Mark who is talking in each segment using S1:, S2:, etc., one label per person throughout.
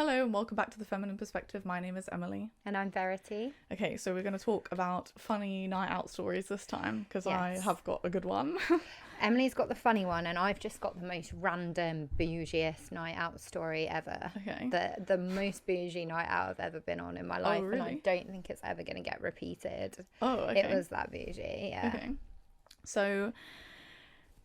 S1: Hello and welcome back to The Feminine Perspective. My name is Emily.
S2: And I'm Verity.
S1: Okay, so we're going to talk about funny night out stories this time because I have got a good one.
S2: Emily's got the funny one and I've just got the most random bougiest night out story ever.
S1: Okay.
S2: The most bougie night out I've ever been on in my life.
S1: really?
S2: And I don't think it's ever going to get repeated.
S1: Oh, okay.
S2: It was that bougie, yeah.
S1: Okay. So,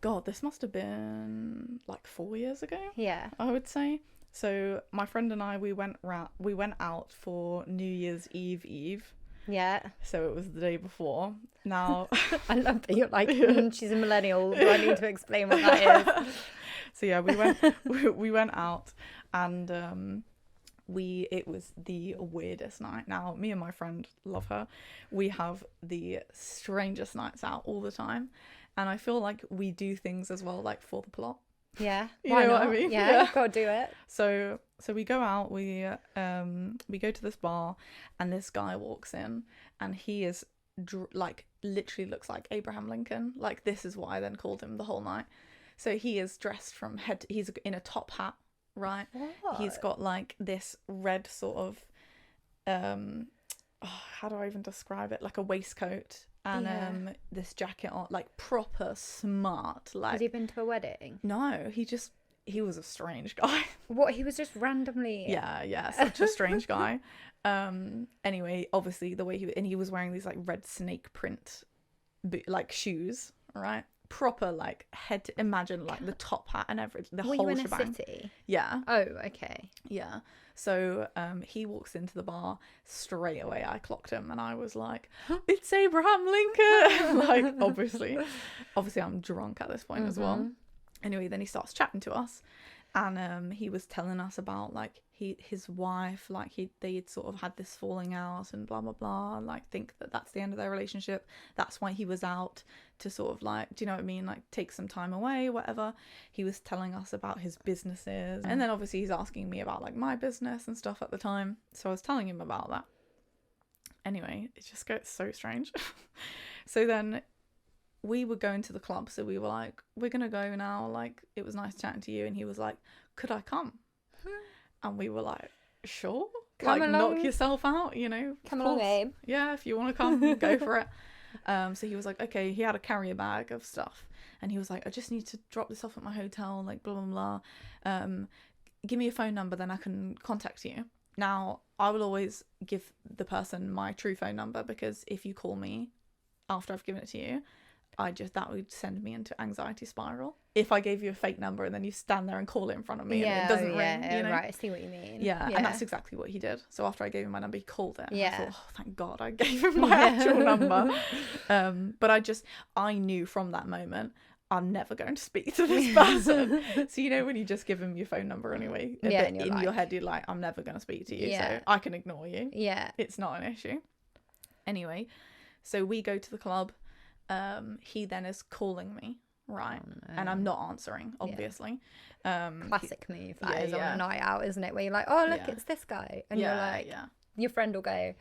S1: God, this must have been like 4 years ago.
S2: Yeah.
S1: I would say. So my friend and I, we went out for New Year's Eve.
S2: Yeah.
S1: So it was the day before. Now
S2: I love that you're like, she's a millennial. Do I need to explain what that is?
S1: So yeah, we went out and it was the weirdest night. Now me and my friend, love her, we have the strangest nights out all the time, and I feel like we do things as well, like for the plot.
S2: Yeah,
S1: you know what I mean?
S2: Yeah, gotta do it.
S1: So we go out, we go to this bar, and this guy walks in, and he is like literally looks like Abraham Lincoln. Like, this is what I then called him the whole night. So he is dressed from head he's in a top hat, right?
S2: What?
S1: He's got like this red sort of how do I even describe it? Like a waistcoat and this jacket on, like proper smart. Like,
S2: has he been to a wedding?
S1: No, he was a strange guy.
S2: What, he was just randomly...
S1: Yeah, such a strange guy. Anyway, obviously the way he was wearing these like red snake print like shoes, right? Proper like head, imagine like the top hat and everything, the whole shebang.
S2: Were you in a city?
S1: Yeah.
S2: Oh, okay.
S1: Yeah. So he walks into the bar, straight away I clocked him and I was like, it's Abraham Lincoln. Like, obviously I'm drunk at this point as well. Anyway, then he starts chatting to us, and he was telling us about like his wife, like they'd sort of had this falling out and blah blah blah, and like think that that's the end of their relationship. That's why he was out, to sort of like, do you know what I mean, like take some time away, whatever. He was telling us about his businesses, and then obviously he's asking me about like my business and stuff at the time, so I was telling him about that. Anyway, it just gets so strange. So then we were going to the club, so we were like, we're gonna go now, like it was nice chatting to you, and he was like, could I come? And we were like, sure,
S2: Come
S1: like
S2: along.
S1: knock yourself out, you know,
S2: Come along, babe.
S1: yeah, if you want to come, go for it. So he was like, okay, he had a carrier bag of stuff, and he was like, I just need to drop this off at my hotel, like blah blah blah, give me a phone number, then I can contact you. Now I will always give the person my true phone number, because if you call me after I've given it to you, that would send me into anxiety spiral. If I gave you a fake number and then you stand there and call it in front of me and it doesn't ring, you know?
S2: Right, I see what you mean.
S1: Yeah, and that's exactly what he did. So after I gave him my number, he called it.
S2: Yeah.
S1: I thought, oh, thank God I gave him my actual number. But I knew from that moment, I'm never going to speak to this person. So, you know, when you just give him your phone number anyway, in your head, you're like, I'm never going to speak to you. So I can ignore you.
S2: Yeah.
S1: It's not an issue. Anyway, so we go to the club. He then is calling me, right? Oh, no. And I'm not answering, obviously.
S2: Classic move that is on a night out, isn't it? Where you're like, oh look, it's this guy, and you're like, your friend will go,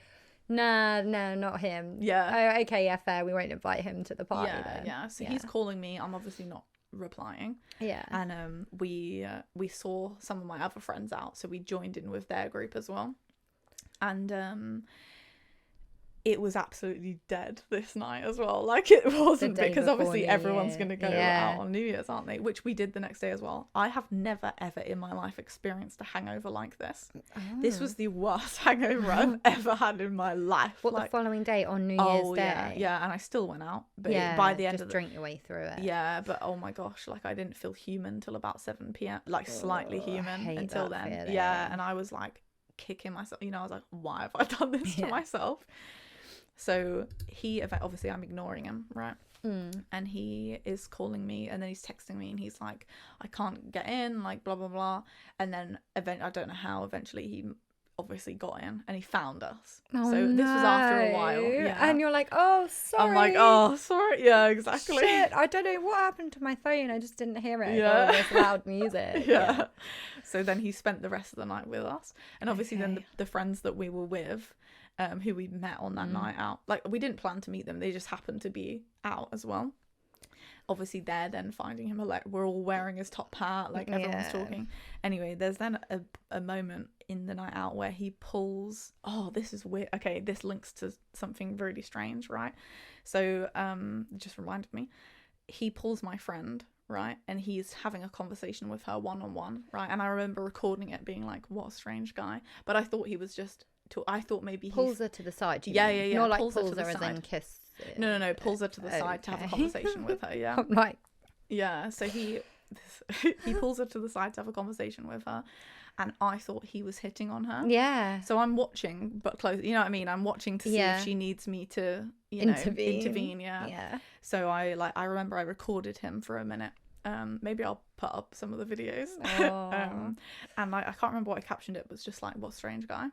S2: nah, no, not him.
S1: Yeah.
S2: Oh, okay, yeah, fair. We won't invite him to the party then.
S1: Yeah. So he's calling me. I'm obviously not replying.
S2: Yeah.
S1: And we saw some of my other friends out, so we joined in with their group as well. And it was absolutely dead this night as well. Like, it wasn't, because obviously everyone's going to go out on New Year's, aren't they? Which we did the next day as well. I have never ever in my life experienced a hangover like this. Oh. This was the worst hangover I've ever had in my life.
S2: What, like, the following day on New Year's Day?
S1: Yeah, and I still went out. But by the end
S2: just drink your way through it.
S1: Yeah, but oh my gosh, like I didn't feel human till about 7 p.m. Like slightly human until then.
S2: Feeling.
S1: Yeah, and I was like kicking myself. You know, I was like, why have I done this to myself? So obviously I'm ignoring him, right? And he is calling me, and then he's texting me, and he's like, I can't get in, like blah blah blah. And then I don't know how, eventually he obviously got in and he found us.
S2: Oh,
S1: so this was after a while. Yeah.
S2: And you're like, oh, sorry.
S1: I'm like, oh, sorry. Yeah, exactly.
S2: Shit, I don't know what happened to my phone. I just didn't hear it. Yeah. All this loud music.
S1: Yeah. So then he spent the rest of the night with us, and obviously then the friends that we were with, who we met on that night out, like we didn't plan to meet them, they just happened to be out as well. Obviously they're then finding him, like, we're all wearing his top hat, like everyone's talking. Anyway, there's then a moment in the night out where he pulls, oh, this is weird, okay, this links to something really strange, right? So it just reminded me, he pulls my friend, right, and he's having a conversation with her one-on-one, right? And I remember recording it being like, what a strange guy. But I thought he was just I thought maybe he
S2: pulls her to the side.
S1: Yeah.
S2: Not like
S1: pulls
S2: her
S1: to the
S2: as
S1: side.
S2: in kiss.
S1: No. Pulls her to the side to have a conversation with her. Yeah.
S2: Right.
S1: Yeah. So he pulls her to the side to have a conversation with her, and I thought he was hitting on her.
S2: Yeah.
S1: So I'm watching, but close. You know what I mean? I'm watching to see if she needs me to, intervene. Yeah.
S2: Yeah.
S1: So I remember I recorded him for a minute. Maybe I'll put up some of the videos. And I can't remember what I captioned. It was just like, what strange guy.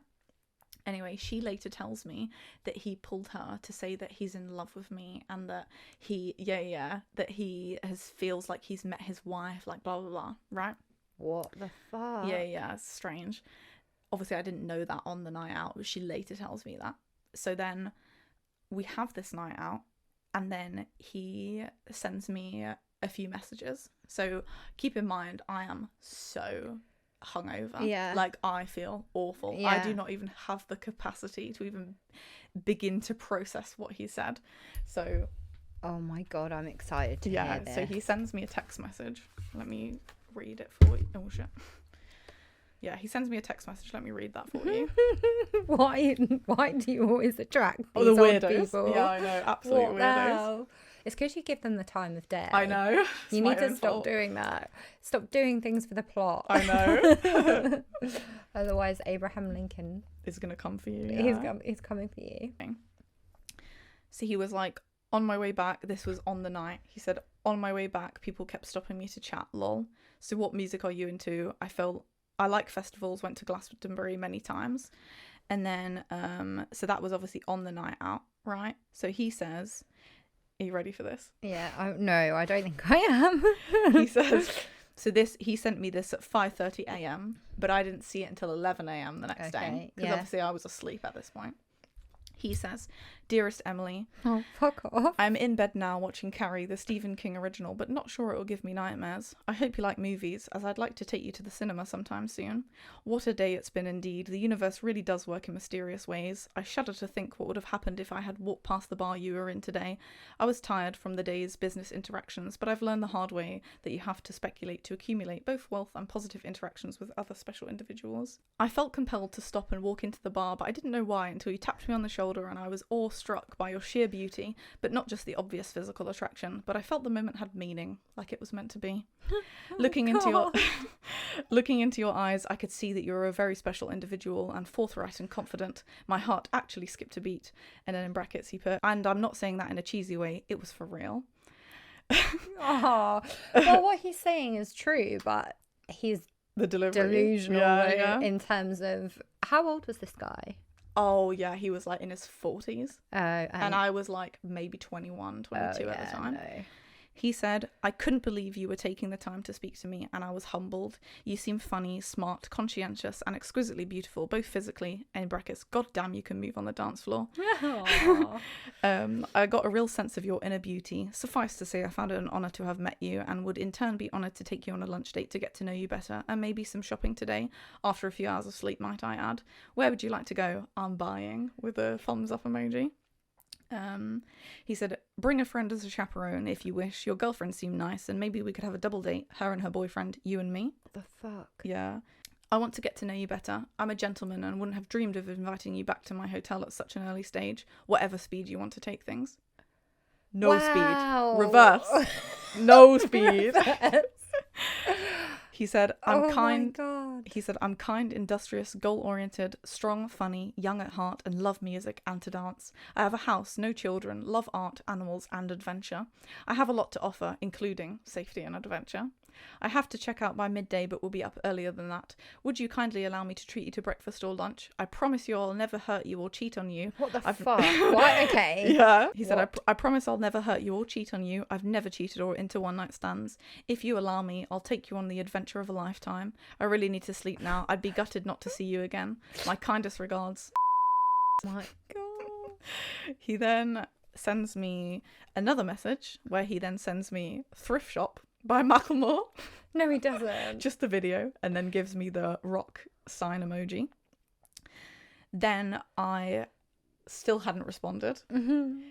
S1: Anyway, she later tells me that he pulled her to say that he's in love with me, and that that he feels like he's met his wife, like blah blah blah, right?
S2: What the fuck?
S1: Yeah, it's strange. Obviously I didn't know that on the night out, but she later tells me that. So then we have this night out, and then he sends me a few messages. So keep in mind, I am so hungover. Yeah. Like, I feel awful. Yeah. I do not even have the capacity to even begin to process what he said. So,
S2: oh my God, I'm excited to hear this.
S1: So he sends me a text message. Let me read it for you. Oh shit. Yeah, he sends me a text message. Let me read that for you.
S2: Why do you always attract these
S1: the
S2: weirdos?
S1: People? Yeah, I know. Absolute weirdos.
S2: It's because you give them the time of day.
S1: I know.
S2: You need to stop doing that. Stop doing things for the plot.
S1: I know.
S2: Otherwise, Abraham Lincoln
S1: is going to come for you. Yeah.
S2: He's coming for you.
S1: So he was like, on my way back, this was on the night. He said, on my way back, people kept stopping me to chat, lol. So what music are you into? I like festivals, went to Glastonbury many times. And then, so that was obviously on the night out, right? So he says, are you ready for this?
S2: Yeah, no, I don't think I am.
S1: He says, so he sent me this at 5:30 a.m, but I didn't see it until 11 a.m. the next day. Because obviously I was asleep at this point. He says, dearest Emily.
S2: Oh, fuck off.
S1: I'm in bed now watching Carrie, the Stephen King original, but not sure it will give me nightmares. I hope you like movies, as I'd like to take you to the cinema sometime soon. What a day it's been indeed. The universe really does work in mysterious ways. I shudder to think what would have happened if I had walked past the bar you were in today. I was tired from the day's business interactions, but I've learned the hard way that you have to speculate to accumulate both wealth and positive interactions with other special individuals. I felt compelled to stop and walk into the bar, but I didn't know why until you tapped me on the shoulder, and I was awestruck by your sheer beauty, but not just the obvious physical attraction, but I felt the moment had meaning, like it was meant to be. Looking into your eyes, I could see that you were a very special individual and forthright and confident. My heart actually skipped a beat. And then in brackets he put, and I'm not saying that in a cheesy way, it was for real.
S2: Well, what he's saying is true, but he's
S1: the
S2: delusional in terms of, how old was this guy?
S1: Oh, yeah, he was like in his 40s.
S2: And
S1: I was like maybe 21, 22 at the time.
S2: No.
S1: He said, I couldn't believe you were taking the time to speak to me, and I was humbled. You seem funny, smart, conscientious, and exquisitely beautiful, both physically and in brackets. God damn, you can move on the dance floor. I got a real sense of your inner beauty. Suffice to say, I found it an honour to have met you, and would in turn be honoured to take you on a lunch date to get to know you better, and maybe some shopping today, after a few hours of sleep, might I add. Where would you like to go? I'm buying, with a thumbs up emoji. He said, bring a friend as a chaperone if you wish. Your girlfriend seemed nice, and maybe we could have a double date, her and her boyfriend, you and me.
S2: What the fuck?
S1: Yeah. I want to get to know you better. I'm a gentleman and wouldn't have dreamed of inviting you back to my hotel at such an early stage, whatever speed you want to take things. No speed. Reverse. No speed. He said, I'm kind. God. He said, I'm kind, industrious, goal-oriented, strong, funny, young at heart, and love music and to dance. I have a house, no children, love art, animals, and adventure. I have a lot to offer, including safety and adventure. I have to check out by midday, but will be up earlier than that. Would you kindly allow me to treat you to breakfast or lunch? I promise you I'll never hurt you or cheat on you.
S2: What the fuck? What? Okay.
S1: Yeah. He said, I promise I'll never hurt you or cheat on you. I've never cheated or into one-night stands. If you allow me, I'll take you on the adventure of a lifetime. I really need to sleep now. I'd be gutted not to see you again. My kindest regards.
S2: My God.
S1: He then sends me another message where he then sends me Thrift Shop by Macklemore.
S2: No, he doesn't.
S1: Just the video, and then gives me the rock sign emoji. Then I still hadn't responded.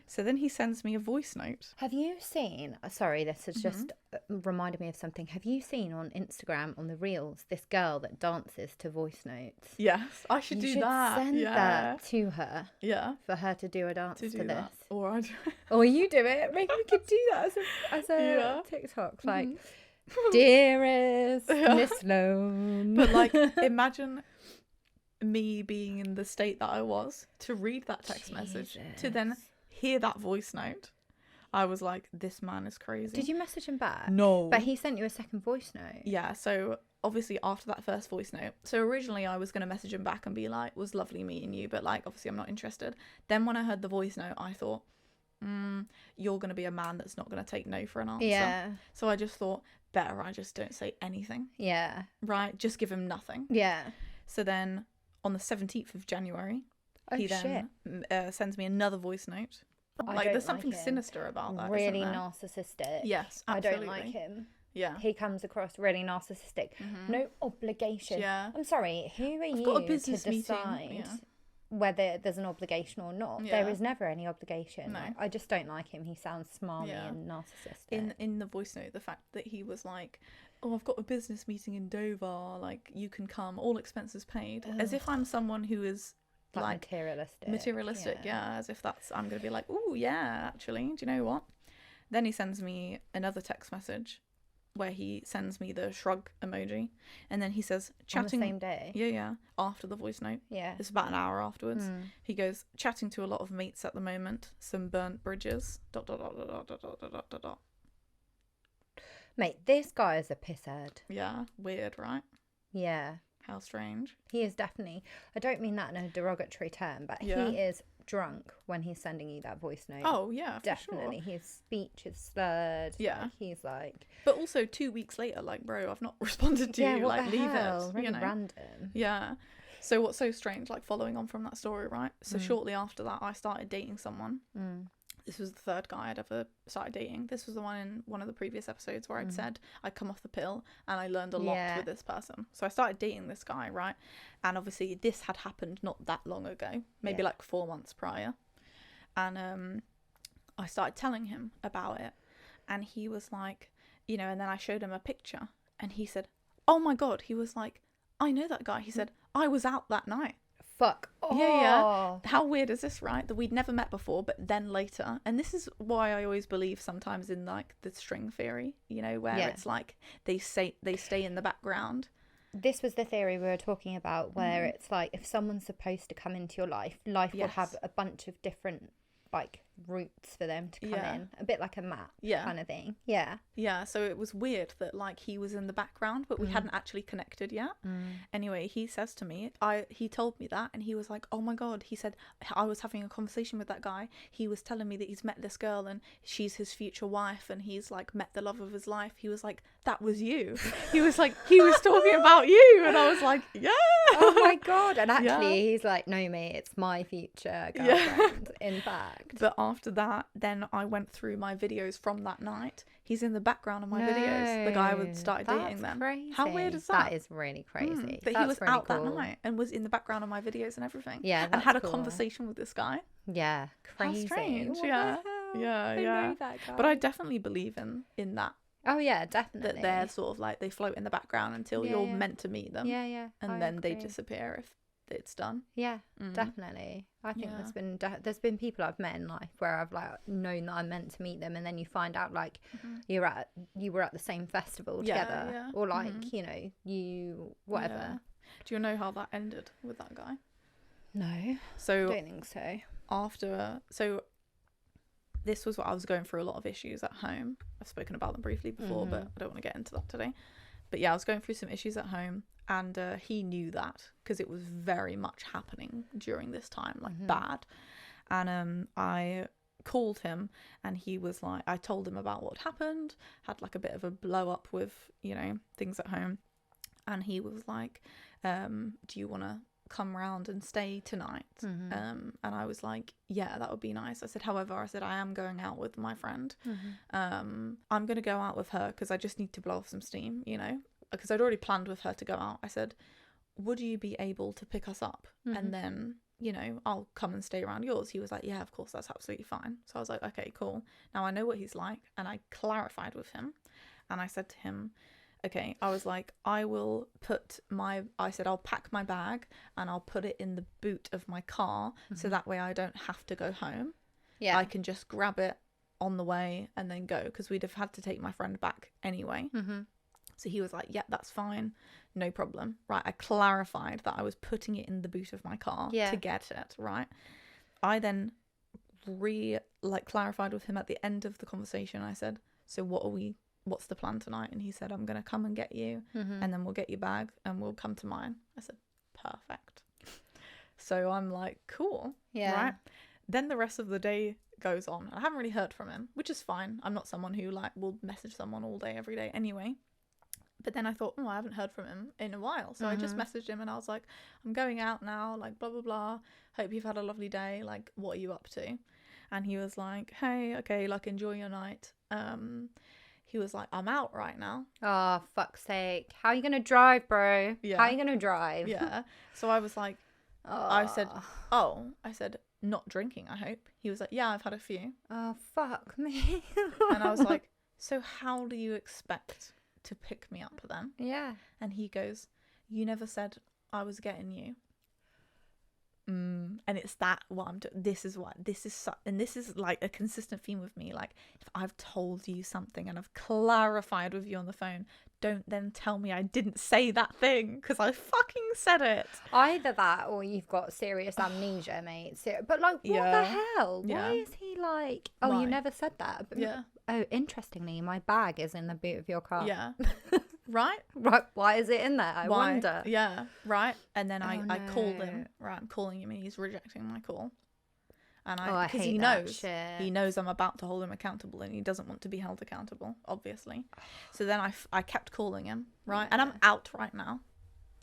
S1: So then he sends me a voice note.
S2: Have you seen, sorry, this has just reminded me of something. Have you seen on Instagram, on the Reels, this girl that dances to voice notes?
S1: Yes, I should do that.
S2: Send that to her.
S1: Yeah.
S2: For her to do a dance to this.
S1: That. Or I do
S2: Or you do it. Maybe we could do that as a TikTok. Like, dearest Miss Sloan.
S1: But like, imagine me being in the state that I was to read that text message, to then hear that voice note. I was like, this man is crazy.
S2: Did you message him back?
S1: No.
S2: But he sent you a second voice note.
S1: Yeah, so obviously after that first voice note, so originally I was going to message him back and be like, was lovely meeting you, but like obviously I'm not interested. Then when I heard the voice note, I thought, you're going to be a man that's not going to take no for an answer.
S2: Yeah.
S1: So I just thought, better I just don't say anything.
S2: Yeah.
S1: Right? Just give him nothing.
S2: Yeah.
S1: So then on the 17th of January, he then sends me another voice note. Like, there's something sinister about that.
S2: Really narcissistic.
S1: Yes, absolutely.
S2: I don't like him.
S1: Yeah.
S2: He comes across really narcissistic. No obligation.
S1: Yeah.
S2: I'm sorry, who are you
S1: got a business
S2: to decide whether there's an obligation or not? There is never any obligation.
S1: No.
S2: I just don't like him. He sounds smarmy and narcissistic.
S1: In the voice note, the fact that he was like, oh, I've got a business meeting in Dover, like, you can come, all expenses paid. Ugh. As if I'm someone who is like materialistic, as if I'm gonna be like, oh yeah, actually, do you know what? Then he sends me another text message where he sends me the shrug emoji, and then he says, chatting
S2: on the same day.
S1: Yeah, after the voice note.
S2: Yeah,
S1: it's about an hour afterwards. He goes, chatting to a lot of mates at the moment, some burnt bridges ...
S2: Mate, this guy is a pisshead.
S1: Yeah, weird, right?
S2: Yeah.
S1: How strange.
S2: He is definitely, I don't mean that in a derogatory term, but he is drunk when he's sending you that voice note.
S1: Oh, yeah,
S2: definitely.
S1: For sure.
S2: His speech is slurred.
S1: Yeah.
S2: Like, he's like...
S1: But also 2 weeks later, like, bro, I've not responded to you.
S2: What
S1: like,
S2: the
S1: leave
S2: hell?
S1: it.
S2: Really
S1: you know?
S2: random.
S1: Yeah. So what's so strange, like, following on from that story, right? So shortly after that, I started dating someone. This was the third guy I'd ever started dating. This was the one in one of the previous episodes where I'd said I'd come off the pill and I learned a lot with this person. So I started dating this guy, right? And obviously this had happened not that long ago, maybe like 4 months prior. And I started telling him about it. And he was like, you know, and then I showed him a picture. And he said, oh my God. He was like, I know that guy. He said, I was out that night.
S2: Fuck. Oh.
S1: Yeah. How weird is this, right? That we'd never met before, but then later. And this is why I always believe sometimes in like the string theory, you know, where it's like they stay in the background.
S2: This was the theory we were talking about, where it's like if someone's supposed to come into your life will have a bunch of different like routes for them to come in, a bit like a map kind of thing. Yeah, so it was weird that like he was in the background but we hadn't actually connected yet. Anyway, he says to me, he told me that, and he was like, oh my God, he said, I was having a conversation with that guy, he was telling me that he's met this girl and she's his future wife and he's like met the love of his life. He was like, that was you. He was like, he was talking about you, and I was like, yeah. Oh my God. And actually he's like, no mate, it's my future girlfriend in fact.
S1: But after that, then I went through my videos from that night. He's in the background of my videos. The guy would started dating them.
S2: Crazy.
S1: How weird is that?
S2: That is really crazy.
S1: That he was really out that night and was in the background of my videos and everything.
S2: Yeah,
S1: and had a conversation with this guy.
S2: Yeah, crazy.
S1: How strange.
S2: What
S1: yeah,
S2: the hell?
S1: yeah.
S2: Know that guy.
S1: But I definitely believe in that.
S2: Oh yeah, definitely.
S1: That they're sort of like they float in the background until you're meant to meet them.
S2: Yeah.
S1: And then they disappear if it's done.
S2: Yeah, definitely. I think there's been people I've met in life where I've like known that I'm meant to meet them, and then you find out like you were at the same festival together, or like you know you whatever.
S1: Yeah. Do you know how that ended with that guy?
S2: No,
S1: so
S2: I don't think so.
S1: This was what I was going through, a lot of issues at home. I've spoken about them briefly before, but I don't want to get into that today. But yeah, I was going through some issues at home, and he knew that because it was very much happening during this time, like bad. And I called him, and he was like, I told him about what happened, had like a bit of a blow up with, you know, things at home. And he was like, do you want to come round and stay tonight? And I was like, yeah, that would be nice. I said, however, I said, I am going out with my friend. I'm going to go out with her because I just need to blow off some steam, you know, because I'd already planned with her to go out. I said, would you be able to pick us up? And then, you know, I'll come and stay around yours. He was like, yeah, of course, that's absolutely fine. So I was like, okay, cool. Now I know what he's like. And I clarified with him. And I said to him, okay, I was like, I said, I'll pack my bag and I'll put it in the boot of my car. So that way I don't have to go home. Yeah. I can just grab it on the way and then go, because we'd have had to take my friend back anyway. So he was like, yeah, that's fine. No problem. Right. I clarified that I was putting it in the boot of my car to get it. Right. I then clarified with him at the end of the conversation. I said, so what's the plan tonight? And he said, I'm going to come and get you and then we'll get your bag and we'll come to mine. I said, perfect. So I'm like, cool. Yeah. Right. Then the rest of the day goes on. I haven't really heard from him, which is fine. I'm not someone who like will message someone all day, every day anyway. But then I thought, I haven't heard from him in a while. So I just messaged him and I was like, I'm going out now, like, blah, blah, blah. Hope you've had a lovely day. Like, what are you up to? And he was like, hey, okay, like, enjoy your night. He was like, I'm out right now.
S2: Oh, fuck's sake. How are you going to drive, bro? Yeah. How are you going to drive?
S1: Yeah. So I was like, I said, not drinking, I hope. He was like, yeah, I've had a few.
S2: Oh, fuck me.
S1: And I was like, so how do you expect to pick me up then?
S2: Yeah.
S1: And he goes, you never said I was getting you. And it's that what I'm doing. This is like a consistent theme with me. Like, if I've told you something and I've clarified with you on the phone, don't then tell me I didn't say that thing, because I fucking said it.
S2: Either that or you've got serious amnesia, mate. But like, what the hell? Why is he like, oh, you never said that? But, oh, interestingly, my bag is in the boot of your car.
S1: Yeah. Right?
S2: Why is it in there? I wonder.
S1: Yeah, right. And then I called him. Right, I'm calling him and he's rejecting my call. And because he knows I'm about to hold him accountable and he doesn't want to be held accountable, obviously. So then I kept calling him, right? And I'm out right now.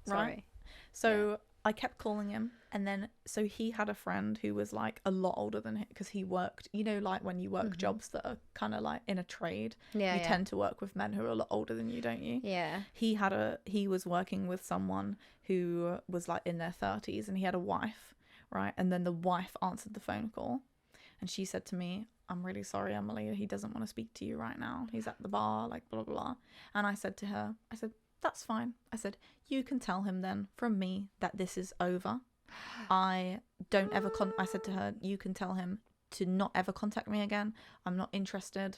S1: Right?
S2: Sorry.
S1: So I kept calling him, and then so he had a friend who was like a lot older than him, because he worked, you know, like when you work jobs that are kind of like in a trade, you tend to work with men who are a lot older than you, don't you?
S2: Yeah.
S1: He was working with someone who was like in their 30s, and he had a wife, right? And then the wife answered the phone call, and she said to me, I'm really sorry, Emily, he doesn't want to speak to you right now. He's at the bar, like blah, blah, blah. And I said to her, that's fine. I said, you can tell him then from me that this is over. I don't ever I said to her, you can tell him to not ever contact me again. I'm not interested.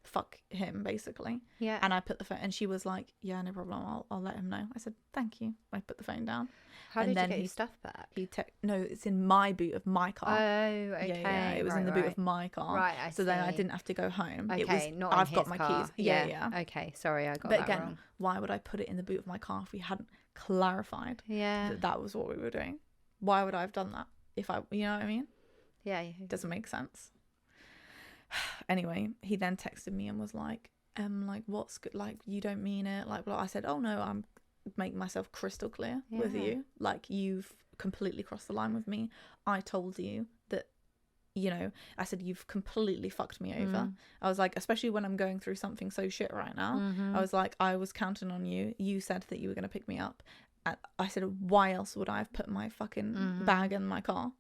S1: Fuck him, basically.
S2: Yeah.
S1: And I put the phone, and she was like, yeah, no problem. I'll let him know. I said, thank you. I put the phone down.
S2: How did you get your stuff back?
S1: No, it's in my boot of my car.
S2: Oh, okay.
S1: Yeah, it was in the boot of my car.
S2: Right, I see.
S1: So then I didn't have to go home.
S2: Okay,
S1: I've got my keys. Yeah.
S2: Okay, sorry, I got
S1: that
S2: again,
S1: wrong. Why would I put it in the boot of my car if we hadn't clarified that was what we were doing? Why would I have done that if you know what I mean?
S2: Yeah.
S1: It doesn't make sense. Anyway, he then texted me and was like, like, what's good? Like, you don't mean it. Like, well, I said, oh no, I'm making myself crystal clear with you. Like, you've completely crossed the line with me. I told you that, you know, I said, you've completely fucked me over. I was like, especially when I'm going through something so shit right now. I was like, I was counting on you. You said that you were going to pick me up. I said, why else would I have put my fucking bag in my car?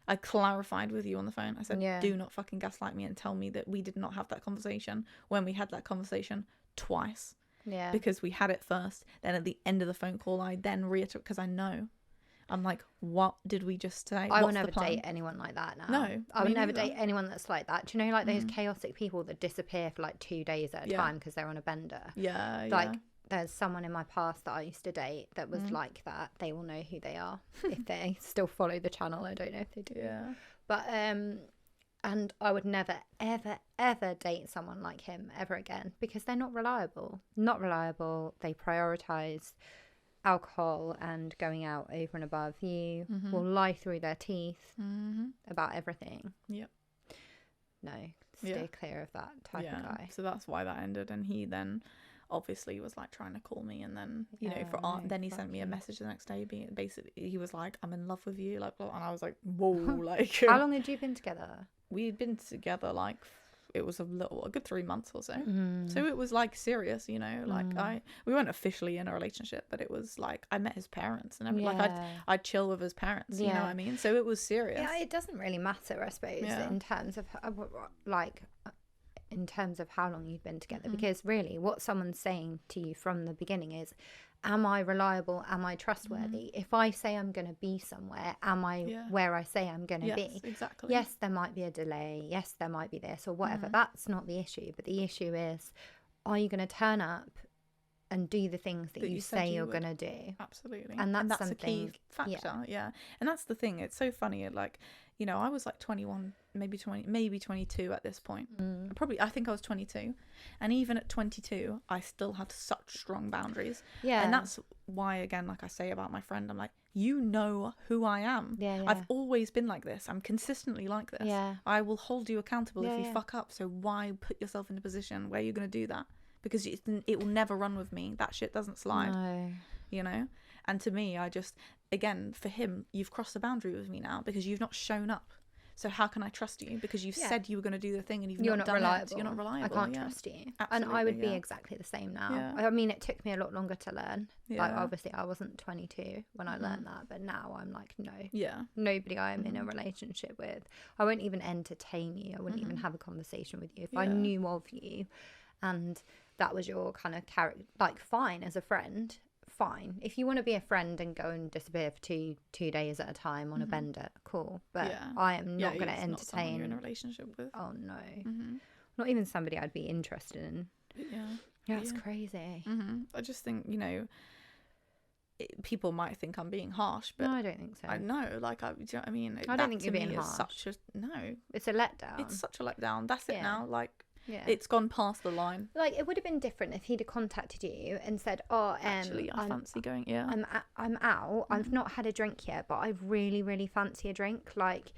S1: I clarified with you on the phone. I said, do not fucking gaslight me and tell me that we did not have that conversation when we had that conversation twice.
S2: Yeah.
S1: Because we had it first. Then at the end of the phone call, I then reiterate, because I know. I'm like, what did we just say?
S2: I will never date anyone like that now.
S1: No.
S2: I would never date anyone that's like that. Do you know, like those chaotic people that disappear for like 2 days at a time because they're on a bender?
S1: Yeah.
S2: Like, there's someone in my past that I used to date that was like that. They will know who they are if they still follow the channel. I don't know if they do.
S1: Yeah.
S2: But and I would never, ever, ever date someone like him ever again, because they're not reliable. Not reliable. They prioritize alcohol and going out over and above you. Will lie through their teeth about everything.
S1: Yep.
S2: No, steer clear of that type of guy.
S1: So that's why that ended. And he then, obviously was like trying to call me, and then then he sent me a message the next day being basically, he was like, I'm in love with you, like, and I was like, whoa. Like,
S2: how long had you been together?
S1: We'd been together like, it was a good 3 months or so. So it was like serious, like we weren't officially in a relationship, but it was like I met his parents and everything. Like I'd chill with his parents, you know what I mean? So it was serious.
S2: Yeah, it doesn't really matter, I suppose, in terms of like in terms of how long you've been together, because really what someone's saying to you from the beginning is, am I reliable? Am I trustworthy? If I say I'm going to be somewhere, am I where I say I'm going to be?
S1: Exactly.
S2: Yes, there might be a delay. Yes, there might be this or whatever. That's not the issue. But the issue is, are you going to turn up and do the things that you say you're going to do?
S1: Absolutely.
S2: And that's
S1: a key factor. Yeah. And that's the thing. It's so funny. Like, I was like 21, maybe 22 at this point. I think I was 22. And even at 22, I still had such strong boundaries. Yeah. And that's why, again, like I say about my friend, I'm like, you know who I am. Yeah. I've always been like this. I'm consistently like this. Yeah. I will hold you accountable if you fuck up. So why put yourself in a position where you're going to do that? Because it will never run with me. That shit doesn't slide. No. And to me, I just, again, for him, you've crossed the boundary with me now because you've not shown up. So how can I trust you? Because you've said you were going to do the thing and you're not done reliable. It. You're not reliable.
S2: I can't trust you. Absolutely, and I would be exactly the same now. Yeah. I mean, it took me a lot longer to learn. Yeah. Like, obviously, I wasn't 22 when I learned that. But now I'm like, no. Yeah. Nobody I am in a relationship with. I won't even entertain you. I wouldn't even have a conversation with you. If I knew of you and that was your kind of character, like, fine, as a friend, fine. If you want to be a friend and go and disappear for two days at a time on a bender, cool. But I am not going to entertain.
S1: You're in a relationship with.
S2: Oh no, not even somebody I'd be interested in. Yeah, it's crazy.
S1: I just think people might think I'm being harsh, but
S2: no, I don't think so.
S1: I know, like, do you know what I mean?
S2: I don't think you're being harsh. It's a letdown.
S1: It's such a letdown. That's it now. Like. Yeah. It's gone past the line.
S2: Like, it would have been different if he'd have contacted you and said,
S1: actually, I fancy going,
S2: I'm out. I've not had a drink yet, but I really, really fancy a drink. Like,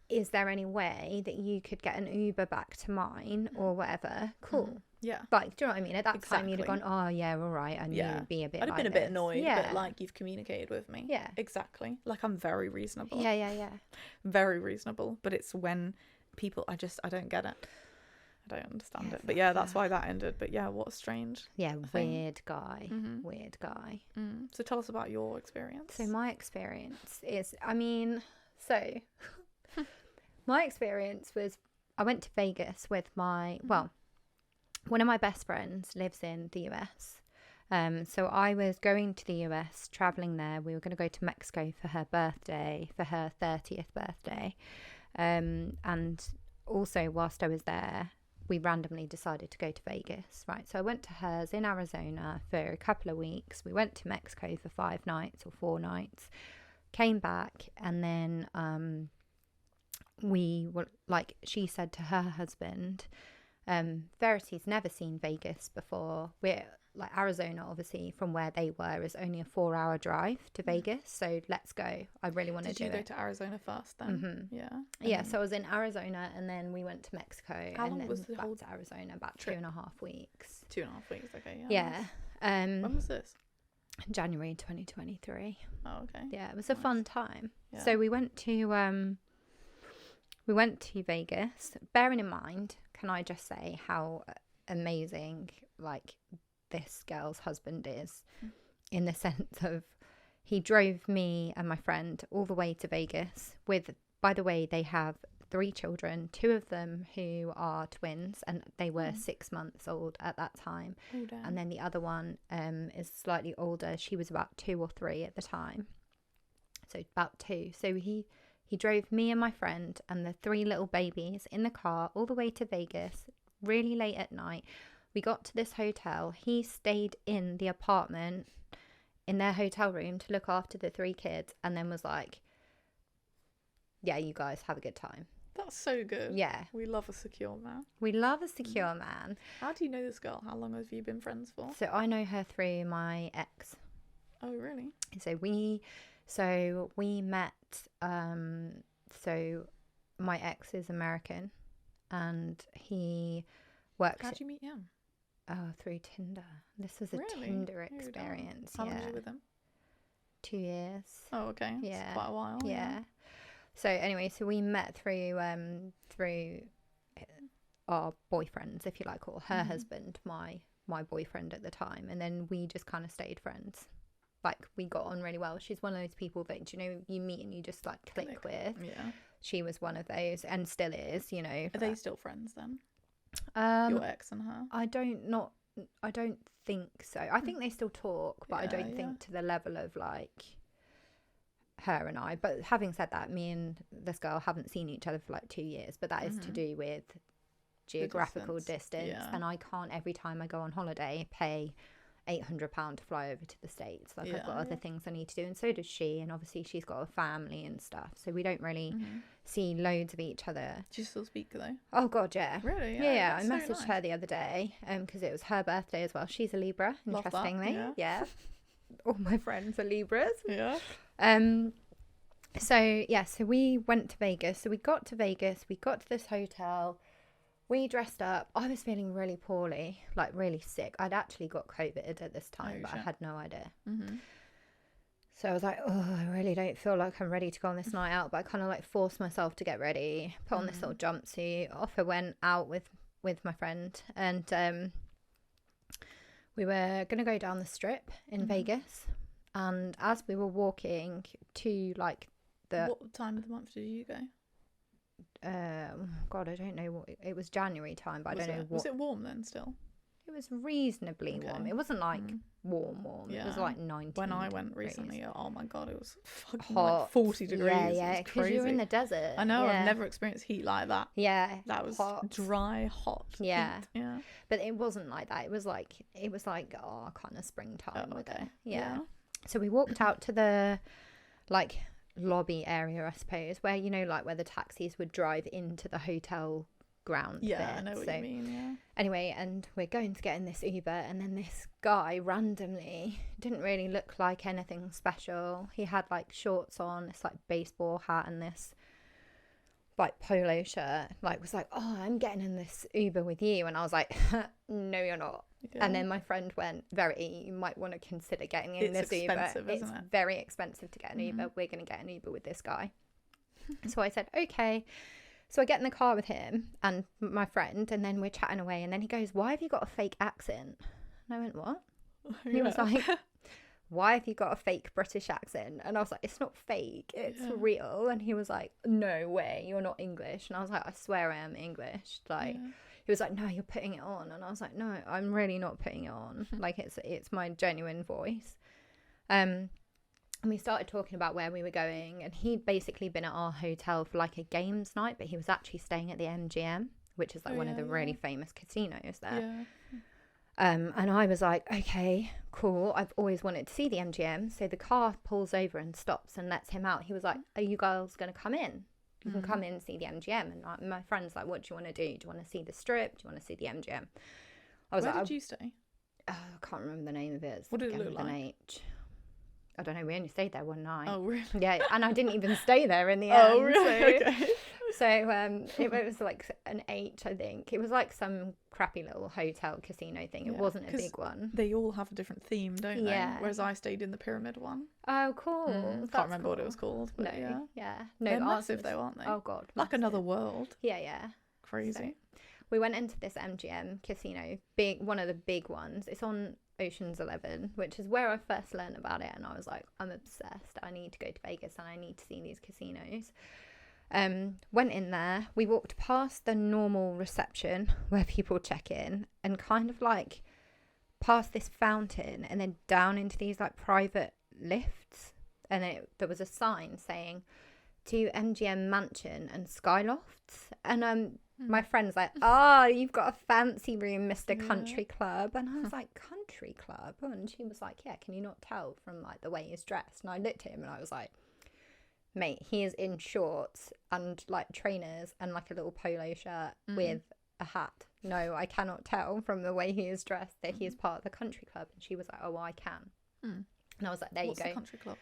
S2: is there any way that you could get an Uber back to mine or whatever? Cool. Yeah. Like, do you know what I mean? At that time, you'd have gone, oh, yeah, all right. I knew it'd be a bit
S1: I'd have
S2: been
S1: a bit annoyed, but, like, you've communicated with me. Yeah. Exactly. Like, I'm very reasonable.
S2: Yeah.
S1: Very reasonable. But it's when people, I don't get it. I don't understand it. But that's why that ended. But what a strange
S2: weird guy. Weird guy.
S1: So tell us about your experience.
S2: So my experience is, my experience was, I went to Vegas with one of my best friends lives in the US. So I was going to the US, traveling there. We were going to go to Mexico for her birthday, for her 30th birthday. And also whilst I was there, we randomly decided to go to Vegas, right? So I went to hers in Arizona for a couple of weeks. We went to Mexico for 5 nights or 4 nights, came back, and then we were, like, she said to her husband, Verity's never seen Vegas before. We're like, Arizona, obviously, from where they were, is only a 4-hour drive to Vegas. So let's go. I really want to do it.
S1: Did you go to Arizona first then?
S2: Yeah. Yeah. So I was in Arizona, and then we went to Mexico.
S1: How long was the
S2: whole to Arizona? About trip? 2.5 weeks.
S1: 2.5 weeks. Okay.
S2: Yeah.
S1: When was this?
S2: January 2023.
S1: Oh, okay.
S2: Yeah, it was a fun time. Yeah. So we went to Vegas. Bearing in mind, can I just say how amazing, like, this girl's husband is, in the sense of, he drove me and my friend all the way to Vegas with, by the way, they have 3 children, 2 of them who are twins, and they were 6 months old at that time. And then the other one is slightly older. She was about 2 or 3 at the time. So about 2. So he drove me and my friend and the 3 little babies in the car all the way to Vegas, really late at night. We got to this hotel. He stayed in the apartment, in their hotel room, to look after the 3 kids, and then was like, yeah, you guys have a good time.
S1: That's so good.
S2: Yeah.
S1: We love a secure man.
S2: We love a secure man.
S1: How do you know this girl? How long have you been friends for?
S2: So I know her through my ex.
S1: Oh, really?
S2: So we met, so my ex is American, and he works...
S1: How'd you meet him?
S2: through Tinder. This was a Tinder experience.
S1: How long were you with him?
S2: 2 years.
S1: Oh, okay. Yeah. That's quite a while.
S2: Yeah. So anyway, so we met through our boyfriends, if you like, or her husband, my boyfriend at the time, and then we just kind of stayed friends. Like, we got on really well. She's one of those people that, you know, you meet and you just like click with.
S1: Yeah.
S2: She was one of those, and still is, you know.
S1: Are they still friends then?
S2: Your
S1: ex and her?
S2: I don't think so. I think they still talk, but I don't think to the level of like her and I. But having said that, me and this girl haven't seen each other for like 2 years, but that is to do with geographical distance. And I can't, every time I go on holiday, pay £800 to fly over to the States. Like, I've got other things I need to do, and so does she, and obviously she's got a family and stuff, so we don't really see loads of each other.
S1: Do you still speak though?
S2: Oh god, yeah.
S1: Really?
S2: Yeah, I messaged her the other day because it was her birthday as well. She's a Libra, interestingly. Yeah. All my friends are Libras. So we went to Vegas. So we got to Vegas, we got to this hotel, we dressed up. I was feeling really poorly, like really sick. I'd actually got COVID at this time, but I had no idea. So I was like, oh, I really don't feel like I'm ready to go on this night out, but I kind of like forced myself to get ready, put on this little jumpsuit. Off I went out with my friend, and we were going to go down the strip in Vegas. And as we were walking to like what
S1: time of the month did you go?
S2: God, I don't know what it was. January time, but I don't know what.
S1: Was it warm then still?
S2: It was reasonably warm. It wasn't like warm. It was like 19.
S1: When I went recently, oh my god, it was fucking hot. Like 40 degrees.
S2: Yeah, because you're in the desert.
S1: I know. I've never experienced heat like that.
S2: Yeah,
S1: that was
S2: hot.
S1: Dry, hot.
S2: Yeah,
S1: heat. Yeah.
S2: But it wasn't like that. It was like kind of springtime with it. Yeah. So we walked out to the like lobby area, I suppose, where, you know, like where the taxis would drive into the hotel ground bit.
S1: I know what you mean.
S2: Anyway, and we're going to get in this Uber, and then this guy randomly didn't really look like anything special. He had like shorts on, this like baseball hat, and this like polo shirt, like was like, oh, I'm getting in this Uber with you, and I was like, no, you're not. And then my friend went, Verity, you might want to consider getting in this Uber. It's very expensive to get an Uber. We're going to get an Uber with this guy. So I said, okay. So I get in the car with him and my friend, and then we're chatting away, and then he goes, why have you got a fake accent? And I went, what? He was like, why have you got a fake British accent? And I was like, it's not fake, it's real. And he was like, no way, you're not English. And I was like, I swear I am English. Like, he was like, no, you're putting it on. And I was like, no, I'm really not putting it on. Like, it's my genuine voice. And we started talking about where we were going, and he'd basically been at our hotel for like a games night, but he was actually staying at the MGM, which is like one of the really famous casinos there. And I was like, okay, cool. I've always wanted to see the MGM. So the car pulls over and stops and lets him out. He was like, are you girls going to come in? You can come in and see the MGM. And my friend's like, what do you want to do? Do you want to see the Strip? Do you want to see the MGM? I was
S1: Where did you stay?
S2: I can't remember the name of it.
S1: What did it look like?
S2: I don't know. We only stayed there one night.
S1: Oh, really?
S2: Yeah, and I didn't even stay there in the end.
S1: Oh, really?
S2: So it was like an 8, I think. It was like some crappy little hotel casino thing. It wasn't a big one.
S1: They all have a different theme, don't they? Yeah. Whereas I stayed in the pyramid one.
S2: Oh, cool.
S1: Can't remember what it was called. But
S2: No,
S1: they're massive though, aren't they?
S2: Oh, God.
S1: Like another world.
S2: Yeah.
S1: Crazy.
S2: So we went into this MGM casino, one of the big ones. It's on Ocean's 11, which is where I first learned about it, and I was like, I'm obsessed. I need to go to Vegas and I need to see these casinos. Went in there. We walked past the normal reception where people check in, and kind of like past this fountain, and then down into these like private lifts, and there was a sign saying to MGM Mansion and Skylofts, and my friend's like, you've got a fancy room, Mr. Country Club. And I was like, country club? And she was like, yeah, can you not tell from like the way he's dressed? And I looked at him and I was like, mate, he is in shorts and like trainers and like a little polo shirt with a hat. No, I cannot tell from the way he is dressed that he is part of the country club. And she was like, oh, well, I can. And I was like, there you go.
S1: What's the country club?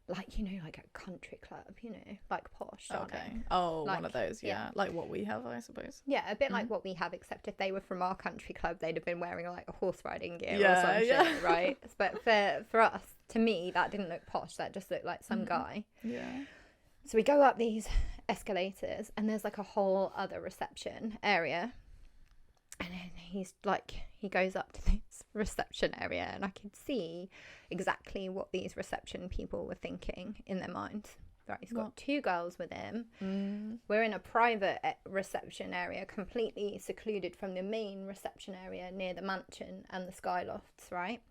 S2: like, you know, like a country club, you know, like posh.
S1: Okay. Oh,
S2: like,
S1: one of those, yeah. Like what we have, I suppose.
S2: Yeah, a bit like what we have, except if they were from our country club, they'd have been wearing like a horse riding gear or some shit, right? But for us, to me, that didn't look posh. That just looked like some guy.
S1: Yeah.
S2: So we go up these escalators, and there's like a whole other reception area. And then he goes up to this reception area, and I could see exactly what these reception people were thinking in their minds. Right, he's got 2 girls with him. We're in a private reception area, completely secluded from the main reception area near the mansion and the skylofts, right?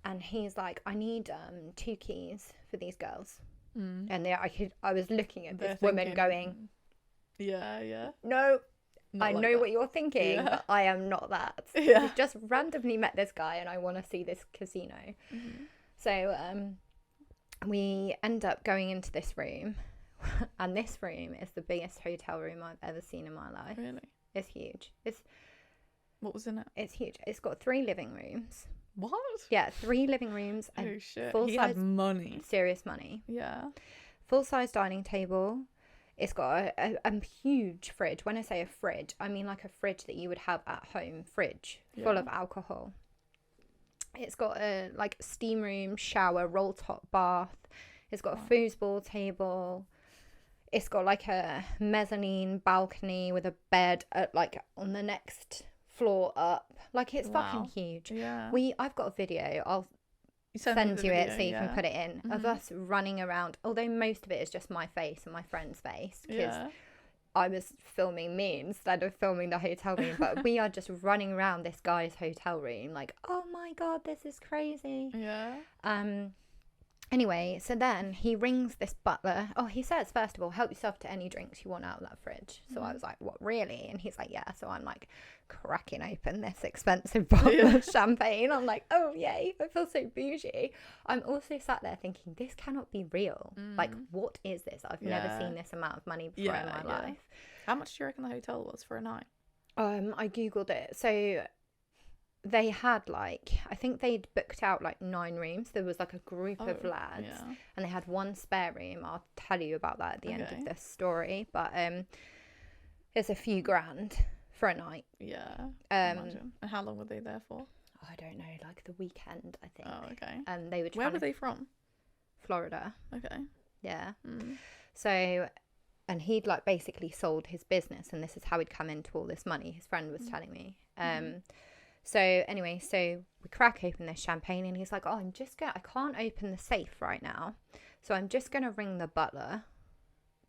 S2: And he's like, I need 2 keys for these girls. And I was looking at this woman going,
S1: yeah.
S2: No.
S1: Not
S2: I
S1: like
S2: know
S1: that.
S2: what you're thinking, but I am not that.
S1: Yeah.
S2: I've just randomly met this guy and I want to see this casino. So we end up going into this room, and this room is the biggest hotel room I've ever seen in my life.
S1: Really?
S2: It's huge.
S1: What was in it?
S2: It's huge. It's got 3 living rooms.
S1: What?
S2: Yeah, 3 living rooms. And
S1: oh shit!
S2: Full
S1: he
S2: size,
S1: had money.
S2: Serious money.
S1: Yeah.
S2: Full-size dining table. It's got a huge fridge. When I say a fridge, I mean like a fridge that you would have at home. Fridge full of alcohol. It's got a like steam room, shower, roll top bath. It's got a foosball table. It's got like a mezzanine balcony with a bed at like on the next floor up. Like it's fucking huge.
S1: Yeah.
S2: I've got a video. I'll send you it so you can put it in of us running around, although most of it is just my face and my friend's face because I was filming me instead of filming the hotel room, but we are just running around this guy's hotel room like, oh my god, this is crazy. Anyway, so then he rings this butler. Oh, he says, first of all, help yourself to any drinks you want out of that fridge. So I was like, what, really? And he's like, yeah. So I'm like cracking open this expensive bottle of champagne. I'm like, oh, yay. I feel so bougie. I'm also sat there thinking, this cannot be real. Like, what is this? I've never seen this amount of money before in my life.
S1: How much do you reckon the hotel was for a night?
S2: I Googled it. So they had like, I think they'd booked out like 9 rooms. There was like a group of lads and they had 1 spare room. I'll tell you about that at the end of this story, but it's a few grand for a night.
S1: Imagine. And how long were they there for?
S2: I don't know, like the weekend, I think.
S1: Oh, okay.
S2: And they were
S1: where were they from?
S2: Florida.
S1: Okay.
S2: Yeah. So, and he'd like basically sold his business, and this is how he'd come into all this money, his friend was telling me. So anyway, so we crack open this champagne and he's like, oh, I can't open the safe right now. So I'm just going to ring the butler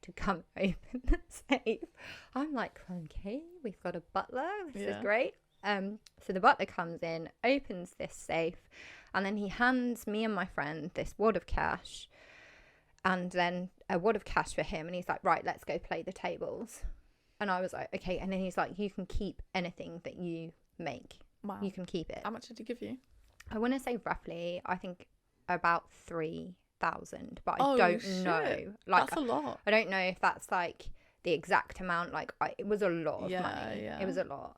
S2: to come open the safe. I'm like, okay, we've got a butler. This is great. So the butler comes in, opens this safe, and then he hands me and my friend this wad of cash and then a wad of cash for him. And he's like, right, let's go play the tables. And I was like, okay. And then he's like, you can keep anything that you make.
S1: Wow.
S2: You can keep it.
S1: How much did he give you?
S2: I want to say roughly, I think about 3,000, but I don't know. Like,
S1: that's a lot.
S2: I don't know if that's like the exact amount. Like, it was a lot of money. It was a lot.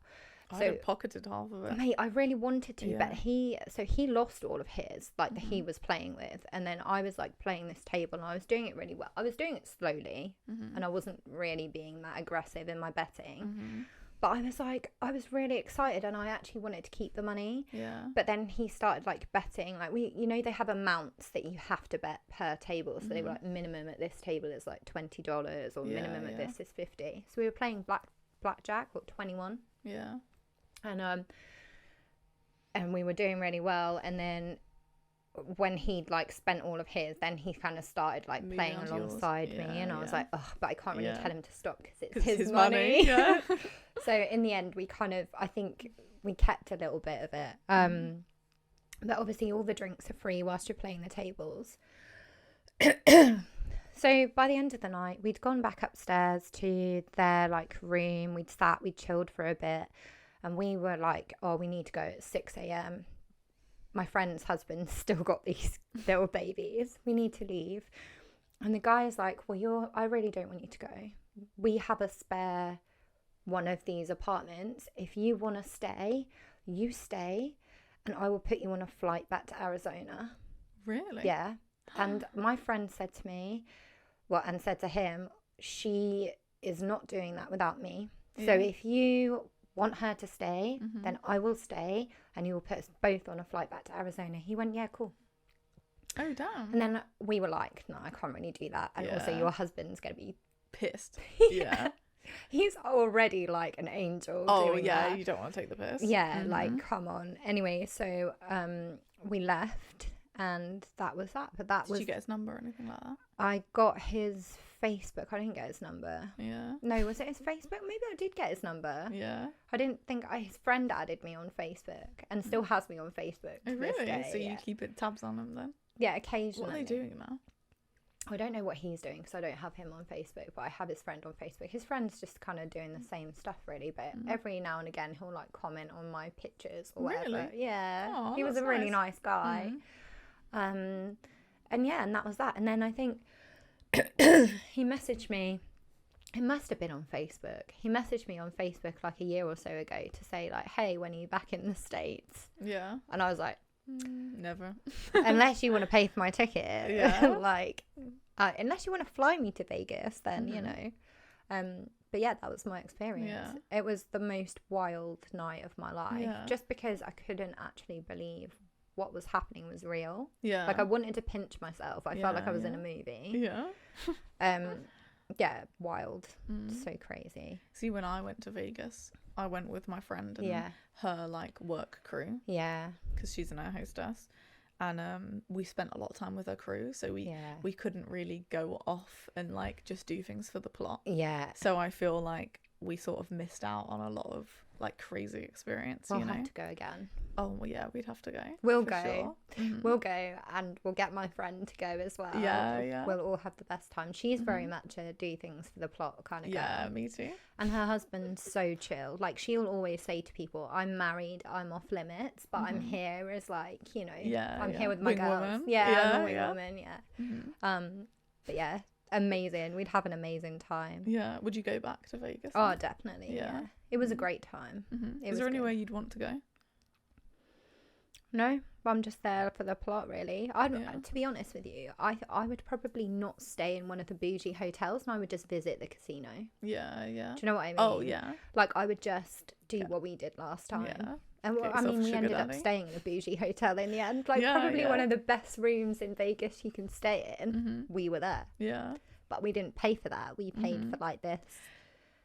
S1: I'd have pocketed half of it.
S2: Mate, I really wanted to, but he lost all of his, like that he was playing with, and then I was like playing this table, and I was doing it really well. I was doing it slowly, and I wasn't really being that aggressive in my betting. But I was really excited, and I actually wanted to keep the money. Yeah. But then he started like betting, like they have amounts that you have to bet per table. So they were like, minimum at this table is like $20, or minimum at this is $50. So we were playing blackjack or 21.
S1: Yeah.
S2: And we were doing really well, and then when he'd like spent all of his, then he kind of started like playing alongside me, and I was like, oh, but I can't really tell him to stop because it's his money. So in the end, we kind of, I think we kept a little bit of it. But obviously all the drinks are free whilst you're playing the tables. So by the end of the night, we'd gone back upstairs to their like room. We'd chilled for a bit, and we were like, oh, we need to go at 6 a.m. My friend's husband's still got these little babies. We need to leave. And the guy is like, well, I really don't want you to go. We have a spare one of these apartments. If you want to stay, you stay, and I will put you on a flight back to Arizona.
S1: Really?
S2: Yeah. And my friend said to me, and said to him, she is not doing that without me. So if you want her to stay, then I will stay, and you will put us both on a flight back to Arizona. He went, yeah, cool.
S1: Oh, damn.
S2: And then we were like, no, I can't really do that. And also your husband's going to be
S1: pissed. Yeah.
S2: He's already like an angel.
S1: Oh, yeah, you don't want to take the piss.
S2: Yeah, like, come on. Anyway, so we left, and that was that. But that was...
S1: Did you get his number or anything like that?
S2: I got his Facebook. I didn't get his number.
S1: Yeah.
S2: No, was it his Facebook? Maybe I did get his number.
S1: Yeah.
S2: I didn't think... his friend added me on Facebook and still has me on Facebook.
S1: Oh, really? So you keep tabs on him then?
S2: Yeah, occasionally.
S1: What are they doing now?
S2: I don't know what he's doing because I don't have him on Facebook, but I have his friend on Facebook. His friend's just kind of doing the same stuff, really, but every now and again he'll like comment on my pictures or whatever.
S1: Really?
S2: Yeah.
S1: Oh,
S2: he was a really nice guy. And yeah, and that was that. And then I think he messaged me. It must have been on Facebook. He messaged me on Facebook like a year or so ago to say like, hey, when are you back in the States?
S1: Yeah.
S2: And I was like,
S1: never.
S2: Unless you want to pay for my ticket. Yeah. Like, unless you want to fly me to Vegas, then, you know. But yeah, that was my experience. Yeah. It was the most wild night of my life. Yeah. Just because I couldn't actually believe what was happening was real. Yeah. Like, I wanted to pinch myself. I felt like I was in a movie.
S1: Yeah.
S2: Yeah, wild. So crazy.
S1: See, when I went to Vegas, I went with my friend and her like work crew.
S2: Yeah.
S1: Because she's an air hostess. And we spent a lot of time with her crew, so we couldn't really go off and like just do things for the plot.
S2: Yeah.
S1: So I feel like we sort of missed out on a lot of like crazy experience.
S2: We'll have to go again.
S1: Oh well, yeah, we'd have to go.
S2: We'll go. Sure. We'll go, and we'll get my friend to go as well.
S1: Yeah.
S2: We'll all have the best time. She's very much a do things for the plot kind of girl.
S1: Yeah, me too.
S2: And her husband's so chill. Like, she'll always say to people, I'm married, I'm off limits, but I'm here as like, you know, I'm here with my girls.
S1: Woman.
S2: Yeah, I'm a wing woman, But yeah, amazing. We'd have an amazing time.
S1: Yeah. Would you go back to Vegas?
S2: Oh, definitely. Yeah. It was a great time.
S1: Is there anywhere you'd want to go?
S2: No, I'm just there for the plot, really. To be honest with you, I would probably not stay in one of the bougie hotels, and I would just visit the casino.
S1: Yeah.
S2: Do you know what I mean?
S1: Oh, yeah.
S2: Like, I would just do what we did last time. Yeah. And I mean, we ended up staying in a bougie hotel in the end. Like, probably one of the best rooms in Vegas you can stay in. We were there.
S1: Yeah.
S2: But we didn't pay for that. We paid for, like, this.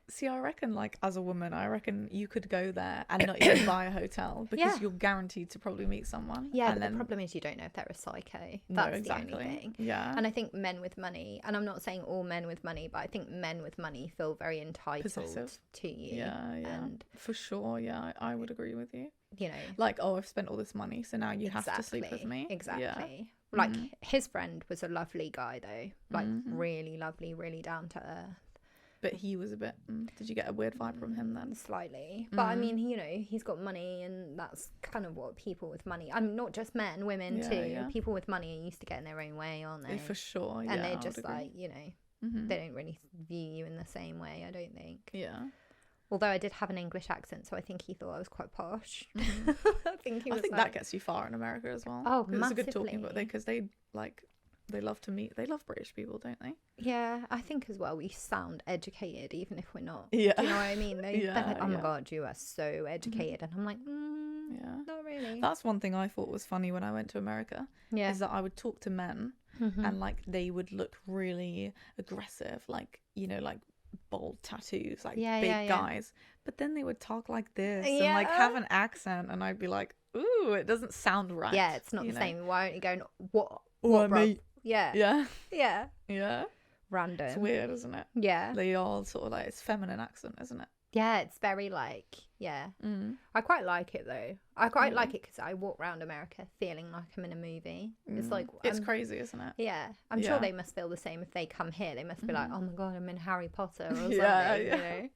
S1: See, I reckon, like, as a woman, I reckon you could go there and not even buy a hotel because you're guaranteed to probably meet someone.
S2: Yeah, but the problem is you don't know if they're a psycho. That's the only thing.
S1: Yeah.
S2: And I think men with money, and I'm not saying all men with money, but I think men with money feel very entitled to you.
S1: Yeah. And for sure, yeah, I would agree with you.
S2: You know.
S1: Like, oh, I've spent all this money, so now you have to sleep with me.
S2: Exactly. Yeah. Like, his friend was a lovely guy, though. Like, really lovely, really down to earth.
S1: But he was a bit... did you get a weird vibe from him then?
S2: Slightly. But I mean, you know, he's got money, and that's kind of what people with money... I mean, not just men, women too. Yeah. People with money are used to getting their own way, aren't they?
S1: For sure, yeah.
S2: And they're just like, you know, they don't really view you in the same way, I don't think.
S1: Yeah.
S2: Although I did have an English accent, so I think he thought I was quite posh. I think
S1: that gets you far in America as well.
S2: Oh, massively.
S1: It's a good talking point because they love to meet. They love British people, don't they?
S2: Yeah, I think as well we sound educated even if we're not.
S1: Yeah.
S2: Do you know what I mean? They're like, oh my God, you are so educated. And I'm like, not really.
S1: That's one thing I thought was funny when I went to America. Yeah. Is that I would talk to men and like they would look really aggressive, like, you know, like bold tattoos, like big guys. But then they would talk like this and like have an accent, and I'd be like, ooh, it doesn't sound right.
S2: Yeah, it's not the same. Why aren't you going, what
S1: mate?
S2: Yeah. Random.
S1: It's weird, isn't it?
S2: Yeah.
S1: They all sort of like, it's feminine accent, isn't it?
S2: Yeah, it's very like, I quite like it though. I quite like it because I walk around America feeling like I'm in a movie. It's like...
S1: It's crazy, isn't it?
S2: Yeah. I'm sure they must feel the same if they come here. They must be like, oh my God, I'm in Harry Potter or something, you know?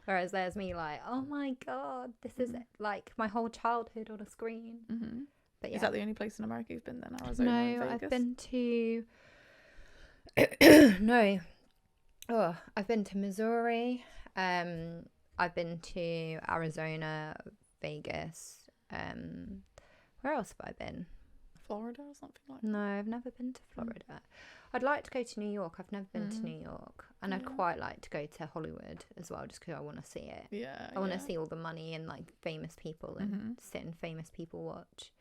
S2: Whereas there's me like, oh my God, this is like my whole childhood on a screen. But
S1: is that the only place in America you've been then? Arizona and Vegas?
S2: I've been to... I've been to Missouri. I've been to Arizona, Vegas. Where else have I been?
S1: Florida or something like that?
S2: No, I've never been to Florida. I'd like to go to New York. I've never been to New York. And I'd quite like to go to Hollywood as well, just because I want to see it.
S1: Yeah.
S2: I want to see all the money and like famous people and sit and famous people watch.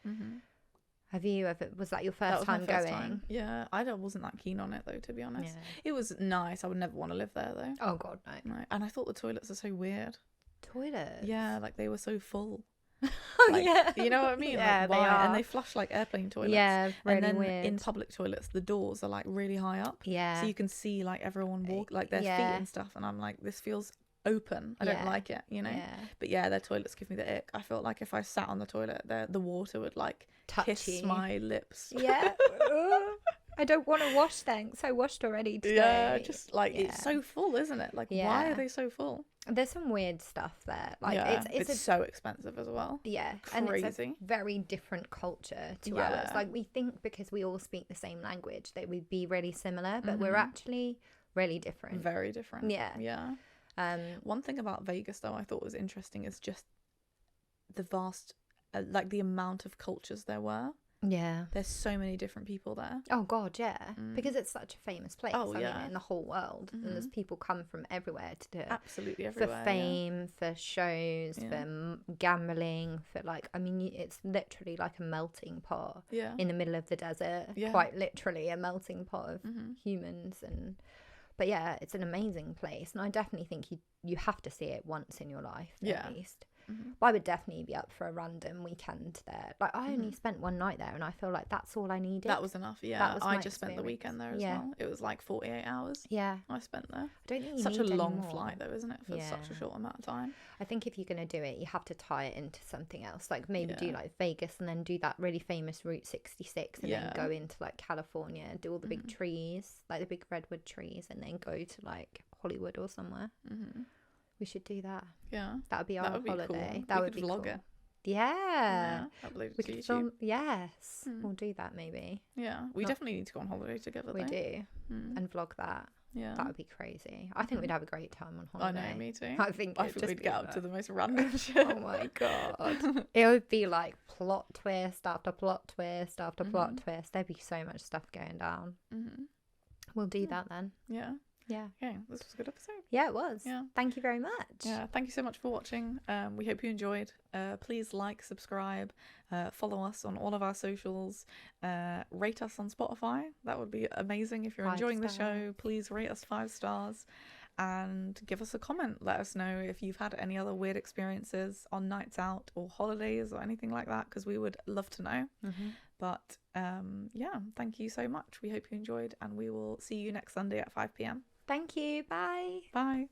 S2: Have you ever, was that your first time going? Time.
S1: Yeah, I wasn't that keen on it though, to be honest. It was nice. I would never want to live there though.
S2: Oh God, no.
S1: And I thought the toilets are so weird.
S2: Toilets?
S1: Yeah, like they were so full.
S2: Like, yeah.
S1: You know what I mean?
S2: Yeah,
S1: like,
S2: they are.
S1: And they flush like airplane toilets.
S2: Yeah, really
S1: and then
S2: weird.
S1: in public toilets, the doors are like really high up.
S2: Yeah.
S1: So you can see like everyone walk, like their feet and stuff. And I'm like, this feels open. I don't like it, you know? Yeah. But yeah, their toilets give me the ick. I felt like if I sat on the toilet, the water would like
S2: touch
S1: kiss my lips.
S2: Yeah. I don't want to wash, thanks. I washed already today.
S1: Yeah, just like it's so full, isn't it? Like, why are they so full?
S2: There's some weird stuff there. Like,
S1: it's so expensive as well.
S2: Yeah,
S1: crazy.
S2: And it's a very different culture to ours. Like, we think because we all speak the same language that we'd be really similar, but we're actually really different.
S1: Very different.
S2: Yeah.
S1: Yeah. One thing about Vegas though I thought was interesting is just the vast, like the amount of cultures there were. Yeah. There's so many different people there.
S2: Oh God, yeah. Because it's such a famous place.
S1: Oh,
S2: I mean, in the whole world. And there's people come from everywhere to do it.
S1: Absolutely everywhere.
S2: For fame, for shows, for gambling, for like, I mean, it's literally like a melting pot in the middle of the desert. Yeah. Quite literally a melting pot of humans. But yeah, it's an amazing place. And I definitely think you have to see it once in your life, at least. But I would definitely be up for a random weekend there. Like, I only spent one night there and I feel like that's all I needed.
S1: That was enough, yeah. I just spent the weekend there as well. It was like 48 hours.
S2: Yeah.
S1: I spent there.
S2: I don't think you
S1: such
S2: need
S1: a long
S2: more.
S1: flight though, isn't it? For such a short amount of time.
S2: I think if you're going to do it, you have to tie it into something else. Like maybe do like Vegas and then do that really famous Route 66 and then go into like California and do all the big trees, like the big redwood trees, and then go to like Hollywood or somewhere. We should do that. Yeah. That would be our holiday.
S1: Cool.
S2: That
S1: we
S2: would be
S1: vlog
S2: cool.
S1: it.
S2: Yeah.
S1: Upload it
S2: we
S1: to
S2: could
S1: YouTube.
S2: film. Yes. We'll do that maybe.
S1: Yeah. We definitely need to go on holiday together though.
S2: We do. And vlog that. Yeah. That would be crazy. I think we'd have a great time on holiday.
S1: I know, me too.
S2: I think
S1: we'd get up to the most random shit.
S2: Oh my God. It would be like plot twist after plot twist after plot twist. There'd be so much stuff going down. We'll do that then.
S1: Yeah.
S2: Yeah.
S1: Okay, this was a good episode.
S2: Yeah, it was. Yeah. Thank you very much.
S1: Yeah, thank you so much for watching. We hope you enjoyed. Please like, subscribe, follow us on all of our socials, rate us on Spotify. That would be amazing. If you're enjoying the show, please rate us 5 stars and give us a comment. Let us know if you've had any other weird experiences on nights out or holidays or anything like that, because we would love to know. But yeah, thank you so much. We hope you enjoyed, and we will see you next Sunday at 5 p.m.
S2: Thank you. Bye.
S1: Bye.